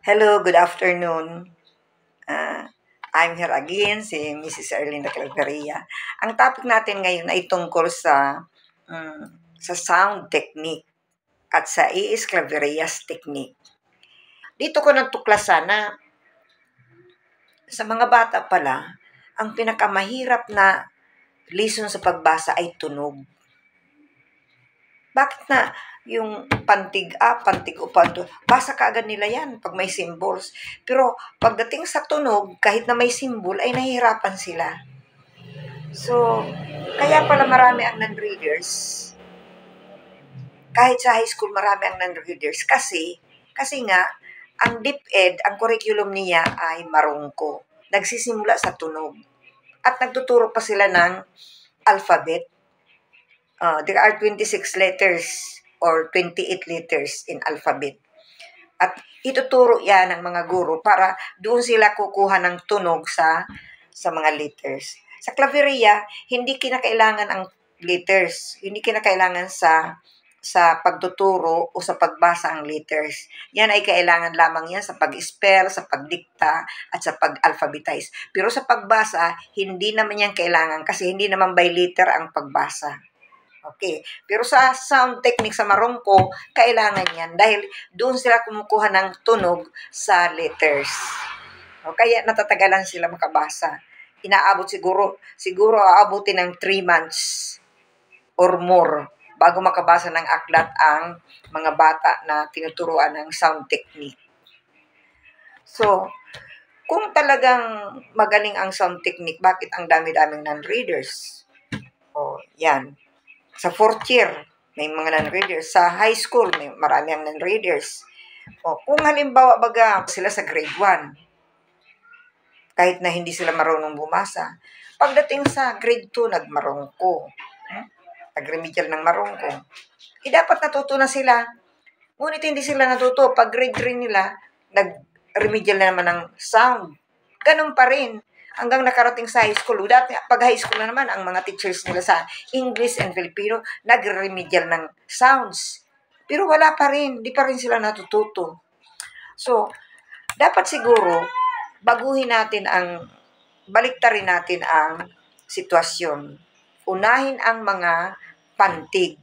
Hello, good afternoon. Ah, I'm here again, si Mrs. Erlinda Claveria. Ang topic natin ngayon ay tungkol sa sound technique at sa Iis Claverias technique. Dito ko natuklasan na sa mga bata pala, ang pinakamahirap na lesson sa pagbasa ay tunog. Bakit na yung pantig A, pantig O, pantig, basa kaagad nila yan pag may symbols. Pero pagdating sa tunog, kahit na may symbol, ay nahihirapan sila. So, kaya pala marami ang non-readers. Kahit sa high school, marami ang non-readers. Kasi nga, ang DepEd, ang curriculum niya ay marungko. Nagsisimula sa tunog. At nagtuturo pa sila ng alphabet. There are 26 letters or 28 letters in alphabet. At ituturo yan ng mga guro para doon sila kukuha ng tunog sa mga letters. Sa Claveria, hindi kinakailangan ang letters. Hindi kinakailangan sa pagtuturo o sa pagbasa ang letters. Yan ay kailangan lamang yan sa pag-spell, sa pagdikta, at sa pag-alphabetize. Pero sa pagbasa, hindi naman yan kailangan kasi hindi naman by letter ang pagbasa. Okay. Pero sa sound technique sa marungko, kailangan yan dahil doon sila kumukuha ng tunog sa letters. O, kaya natatagalan sila makabasa. Inaabot siguro aabutin ng 3 months or more bago makabasa ng aklat ang mga bata na tinuturuan ng sound technique. So, kung talagang magaling ang sound technique, bakit ang dami-daming non-readers? O, yan. Sa 4th year, may mga non-readers. Sa high school, may marami ang non-readers. O, kung halimbawa baga sila sa grade 1, kahit na hindi sila marunong bumasa, pagdating sa grade 2, nagmarungko. Nag-remedial ng marungko. Dapat natuto na sila. Ngunit hindi sila natuto. Pag grade 3 nila, nag-remedial na naman ng sound. Ganun pa rin. Hanggang nakarating sa high school. Dati, pag high school na naman, ang mga teachers nila sa English and Filipino, nag-remedial ng sounds. Pero wala pa rin. Di pa rin sila natututo. So, dapat siguro, baliktarin natin ang sitwasyon. Unahin ang mga pantig.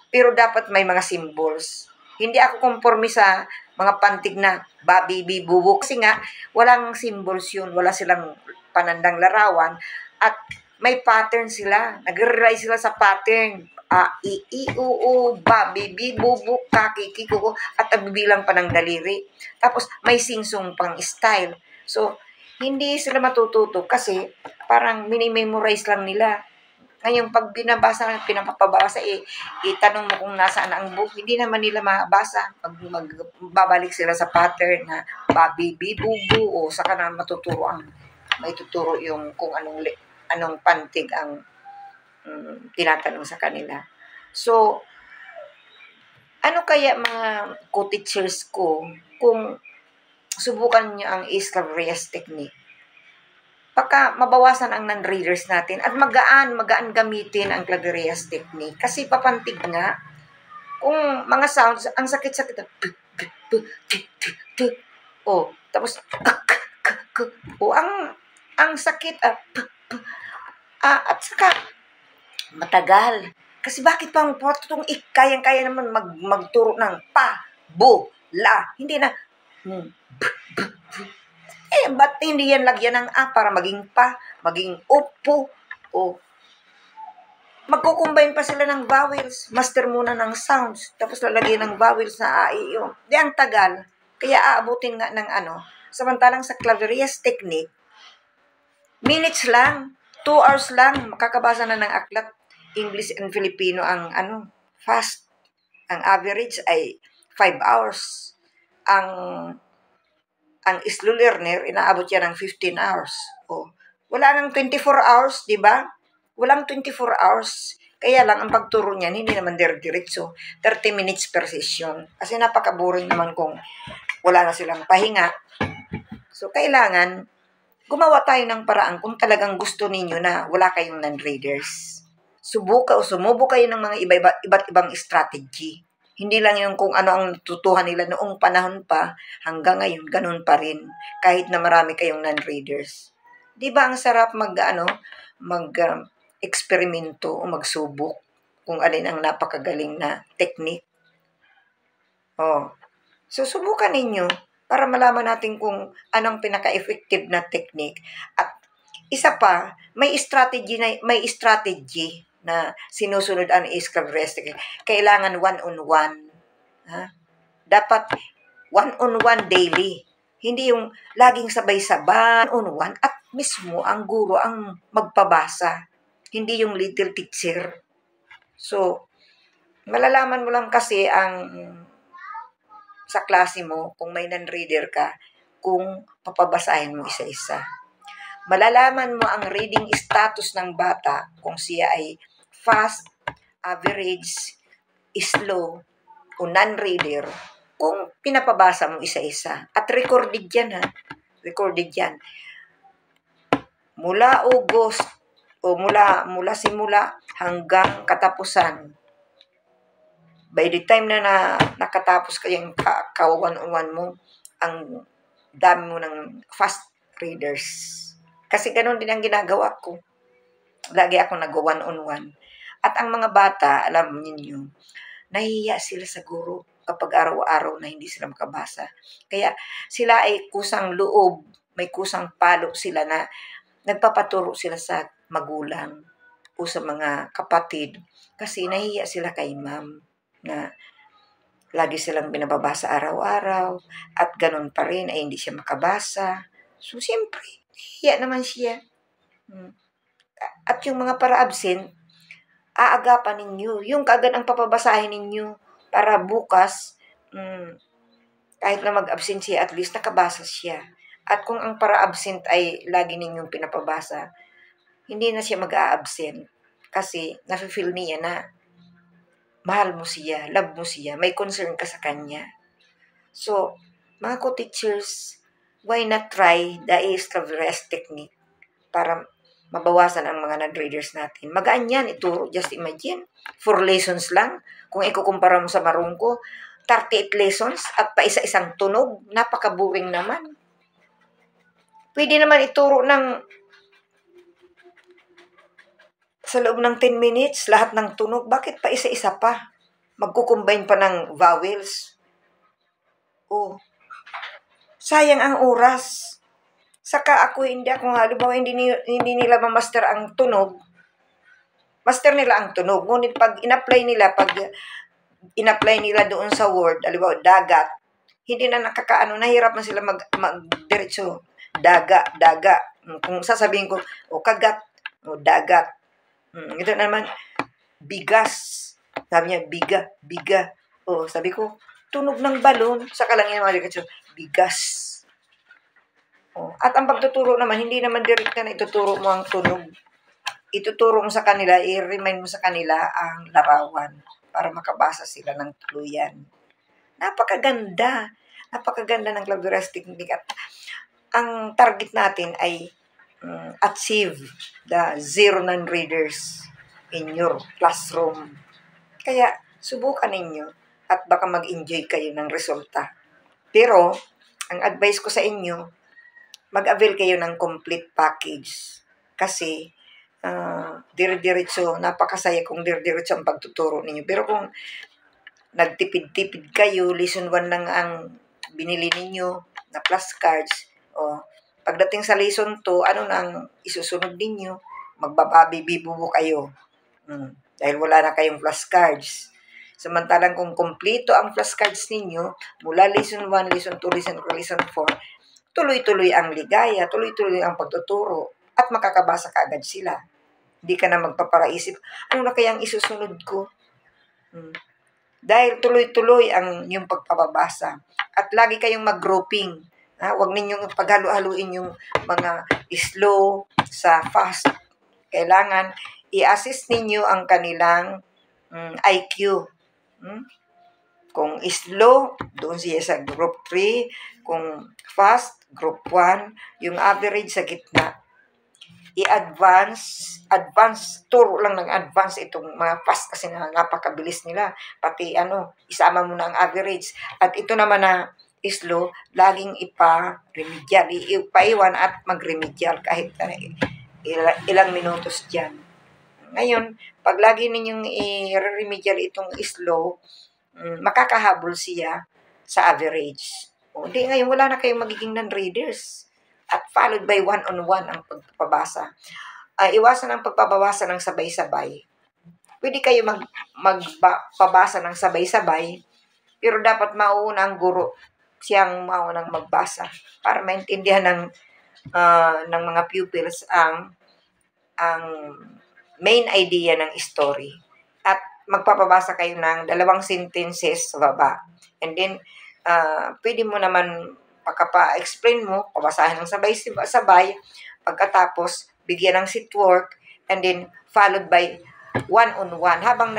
Pero dapat may mga symbols. Hindi ako konforme sa mga pantig na babi, bubuk. Kasi nga, walang symbols yun. Wala silang panandang larawan. At may pattern sila. Nag-rely sila sa pattern. Babi, bubuk, kaki, kiko, at bibilang pa ng daliri. Tapos, may singsong pang style. So, hindi sila matututo kasi parang minimemorize lang nila. Ngayon, pag pinapabasa, itanong mo kung nasaan ang book, hindi naman nila mabasa. Magbabalik sila sa pattern na babi, bubu, o saka na maituturo yung kung anong pantig ang tinatanong sa kanila. So, ano kaya mga co-teachers ko kung subukan nyo ang Iis Claverias technique? Baka mabawasan ang non-readers natin at magaan gamitin ang Claverias technique. Kasi papantig nga, kung mga sounds, ang sakit-sakit. Tapos, ang sakit, at saka, matagal. Kasi bakit pa itong kayang-kaya naman magturo ng pa, bu, la, hindi na, ba't hindi yan lagyan ng A para maging pa, maging upo, o magkukumbine pa sila ng vowels, master muna ng sounds, tapos lalagyan ng vowels na A, I, O. Di ang tagal, kaya aabutin nga ng samantalang sa Claverias technique, minutes lang, 2 hours lang, makakabasa na ng aklat, English and Filipino ang fast. Ang average ay 5 hours. Ang slow learner, inaabot yan ng 15 hours. Wala nang 24 hours, di ba? Walang 24 hours. Kaya lang, ang pagturo niyan, hindi naman diretso. 30 minutes per session. Kasi napaka-boring naman kung wala na silang pahinga. So, kailangan, gumawa tayo ng paraan kung talagang gusto ninyo na wala kayong non-readers. Sumubo kayo ng mga iba't ibang strategy. Hindi lang yung kung ano ang natutuhan nila noong panahon pa, hanggang ngayon, ganun pa rin. Kahit na marami kayong non-readers. Di ba ang sarap eksperimento o magsubok kung alin ang napakagaling na technique? Oh, susubukan ninyo para malaman natin kung anong pinaka-effective na technique. At isa pa, may strategy na sinusunod ang scrub resting. Kailangan one-on-one. Ha? Dapat one-on-one daily. Hindi yung laging sabay-sabay, one-on-one, at mismo ang guro ang magpabasa. Hindi yung little teacher. So, malalaman mo lang kasi sa klase mo, kung may non-reader ka, kung papabasahin mo isa-isa. Malalaman mo ang reading status ng bata kung siya ay fast, average, slow, o non-reader kung pinapabasa mo isa-isa. At recorded yan, ha? Recorded yan. Mula August o mula simula hanggang katapusan. By the time na nakatapos kayang ka-one-on-one mo, ang dami mo ng fast readers. Kasi ganun din ang ginagawa ko. Lagi ako nag-one-on-one. At ang mga bata, alam niyo, nahihiya sila sa guro kapag araw-araw na hindi sila makabasa. Kaya sila ay kusang loob, may kusang palo sila na nagpapaturo sila sa magulang o sa mga kapatid kasi nahihiya sila kay ma'am na lagi silang binababasa araw-araw at ganun pa rin ay hindi siya makabasa. So, siyempre, nahihiya naman siya. At yung mga para-absent, aagapan ninyo. Yung kaagad ang papabasahin ninyo para bukas, kahit na mag-absent siya, at least nakabasa siya. At kung ang para-absent ay lagi ninyong pinapabasa, hindi na siya mag-a-absent kasi nafe-feel niya na mahal mo siya, love mo siya, may concern ka sa kanya. So, mga co-teachers, why not try the Ace-Traverse technique para mabawasan ang mga non-readers natin. Magaan yan, ituro. Just imagine, 4 lessons lang. Kung ikukumpara mo sa Marungko, 38 lessons at pa isa-isang tunog, napaka-boring naman. Pwede naman ituro sa loob ng 10 minutes, lahat ng tunog. Bakit pa isa-isa pa? Magkukombine pa ng vowels. Oh, sayang ang oras. Saka hindi ako halimbawa hindi nila ma-master ang tunog. Master nila ang tunog. Ngunit pag in-apply nila doon sa word, halimbawa dagat, hindi na nahirap na sila mag-diretso. Daga. Kung sasabihin ko, kagat, dagat. Ito naman, bigas. Sabi niya, biga. Sabi ko, tunog ng balon. Saka lang yung mga bigas. At ang pagtuturo naman, hindi naman direkta na ituturo mo ang tunog. Ituturo mo sa kanila, i-remind mo sa kanila ang larawan para makabasa sila ng tuluyan. Napakaganda ng Traverse technique. At ang target natin ay achieve the 0 non-readers in your classroom. Kaya, subukan ninyo at baka mag-enjoy kayo ng resulta. Pero, ang advice ko sa inyo, mag-avail kayo ng complete package. Kasi, dire-diretso, napakasaya kung dire-diretso ang pagtuturo ninyo. Pero kung nagtipid-tipid kayo, lesson 1 lang ang binili ninyo na flashcards, pagdating sa lesson 2, ano nang isusunod ninyo? Magbababi-bibubo kayo. Dahil wala na kayong flashcards. Samantalang kung kompleto ang flashcards ninyo, mula lesson 1, lesson 2, lesson 3, lesson 4, tuloy-tuloy ang ligaya, tuloy-tuloy ang pagtuturo, at makakabasa ka agad sila. Hindi ka na magpaparaisip, ano na kaya ang isusunod ko? Dahil tuloy-tuloy ang yung pagpapabasa. At lagi kayong mag-grouping. Huwag ninyong paghalo-haluin yung mga slow sa fast. Kailangan i-assist ninyo ang kanilang IQ. Kung slow, doon siya sa group 3. Kung fast, group 1. Yung average sa gitna. i-advance, turo lang ng advance itong mga fast kasi napakabilis nila. Pati isama mo na ang average. At ito naman na slow, laging ipa-remedial, ipaiwan at mag-remedial kahit ilang minutos dyan. Ngayon, pag lagi ninyong i-remedial itong slow, makakahabol siya sa average. Hindi, ngayon wala na kayong magiging non-readers. At followed by one-on-one ang pagpapabasa. Iwasan ang pagpapabasa ng sabay-sabay. Pwede kayo magpabasa ng sabay-sabay, pero dapat mauna ang guro siyang maunang magbasa para maintindihan ng mga pupils ang main idea ng story. At magpapabasa kayo ng 2 sentences sa baba. And then, pwede mo naman pagkapa-explain mo, pabasahin ng sabay-sabay, pagkatapos, bigyan ng sit work, and then, followed by one-on-one. Habang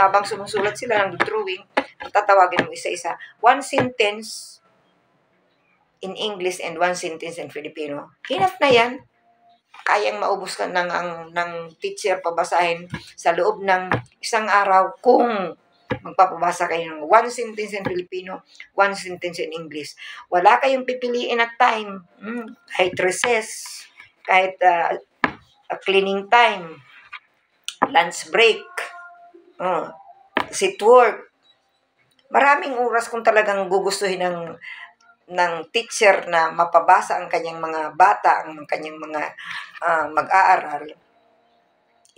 habang sumusulat sila ng drawing, tatawagin mo isa-isa. 1 sentence in English and 1 sentence in Filipino. Enough na yan. Kayang maubos ka ng teacher pabasahin sa loob ng isang araw kung magpapabasa kayo ng 1 sentence in Filipino, 1 sentence in English. Wala kayong pipiliin at time. Kahit recess, kahit cleaning time, lunch break, sit work. Maraming oras kung talagang gugustuhin ng teacher na mapabasa ang kanyang mga bata, ang kanyang mga mag-aaral.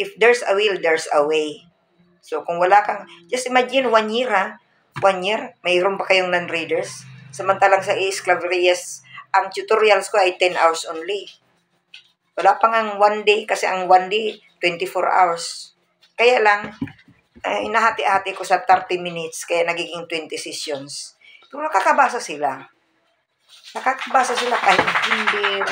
If there's a will, there's a way. So, kung wala kang, just imagine 1 year 1 year, mayroon pa kayong non-readers. Samantalang sa Esclaverias, ang tutorials ko ay 10 hours only. Wala pa nga 1 day, kasi ang 1 day, 24 hours. Kaya lang, inahati-hati ko sa 30 minutes, kaya nagiging 20 sessions. Kung nakakabasa sila kahit kinder,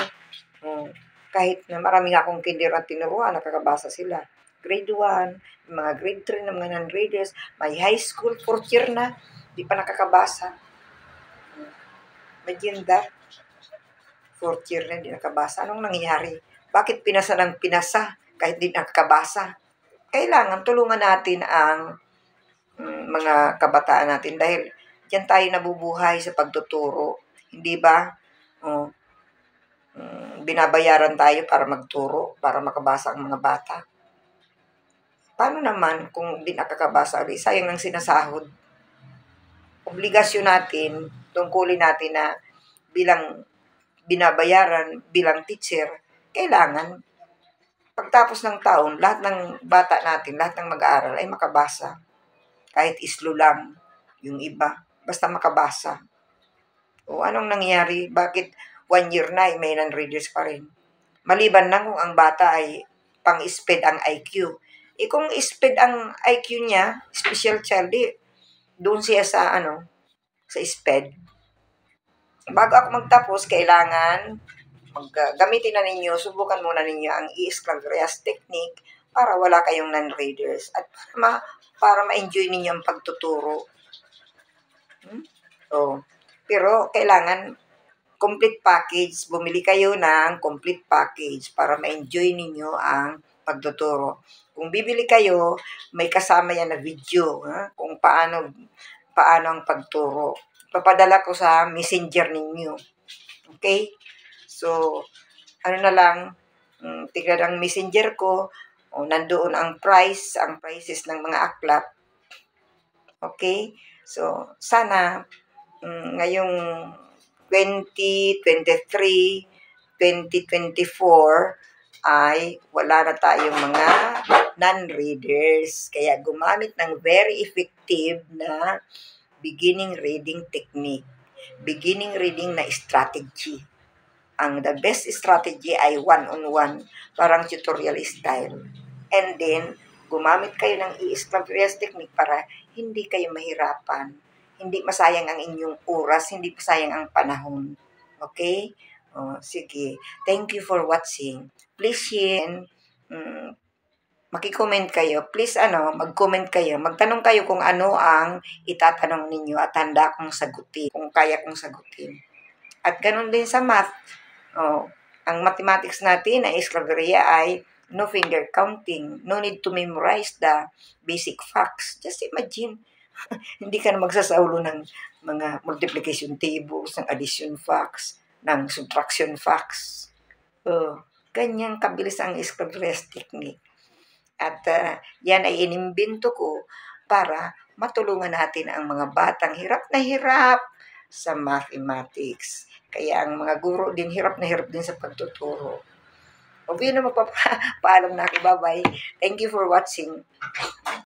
kahit na marami nga akong kinder at tinuruan, nakakabasa sila. Grade 1, mga grade 3 na mga non-readers, may high school, 4th year na, di pa nakakabasa. Imagine that. 4th year na, di nakabasa. Anong nangyari? Bakit pinasa ng pinasa kahit di nakakabasa? Kailangan tulungan natin ang mga kabataan natin dahil diyan tayo nabubuhay sa pagtuturo. Hindi ba? Binabayaran tayo para magturo, para makabasa ang mga bata. Paano naman kung di nakakabasa? Sayang ang sinasahod. Obligasyon natin, tungkulin natin na bilang binabayaran, bilang teacher, kailangan pagtapos ng taon, lahat ng bata natin, lahat ng mag-aaral ay makabasa. Kahit islo lang yung iba, basta makabasa. O anong nangyari? Bakit 1 year na may non-readers pa rin? Maliban na kung ang bata ay pang-SPED ang IQ. Kung SPED ang IQ niya, special child, doon siya sa SPED. Bago ako magtapos, kailangan gamitin na ninyo, subukan muna ninyo ang E-Esclaverias technique para wala kayong non-readers at para ma-enjoy ninyo ang pagtuturo. Pero kailangan complete package. Bumili kayo ng complete package para ma-enjoy ninyo ang pagtuturo. Kung bibili kayo, may kasama yan na video kung paano ang pagturo. Papadala ko sa messenger ninyo. Okay? So, na lang, tignan ang messenger ko, nandoon ang prices ng mga aklat. Okay? So, sana, ngayong 2023, 2024, ay wala na tayong mga non-readers. Kaya gumamit ng very effective na beginning reading technique. Beginning reading na strategy. The best strategy ay one-on-one, parang tutorial style. And then, gumamit kayo ng E-Esclaverias technique para hindi kayo mahirapan. Hindi masayang ang inyong oras, hindi masayang ang panahon. Okay? Sige. Thank you for watching. Please share. Maki-comment kayo. Please, mag-comment kayo. Magtanong kayo kung ano ang itatanong ninyo at handa kong sagutin. Kung kaya kong sagutin. At ganun din sa math. Ang mathematics natin na esklaveria ay no finger counting, no need to memorize the basic facts. Just imagine, hindi ka na magsasaulo ng mga multiplication tables, ng addition facts, ng subtraction facts. Ganyang kabilis ang esclavirist technique. At yan ay inimbento ko para matulungan natin ang mga batang hirap na hirap sa mathematics. Kaya ang mga guro din hirap na hirap din sa pagtuturo. O yun na magpapaalam na ako. Bye-bye. Thank you for watching.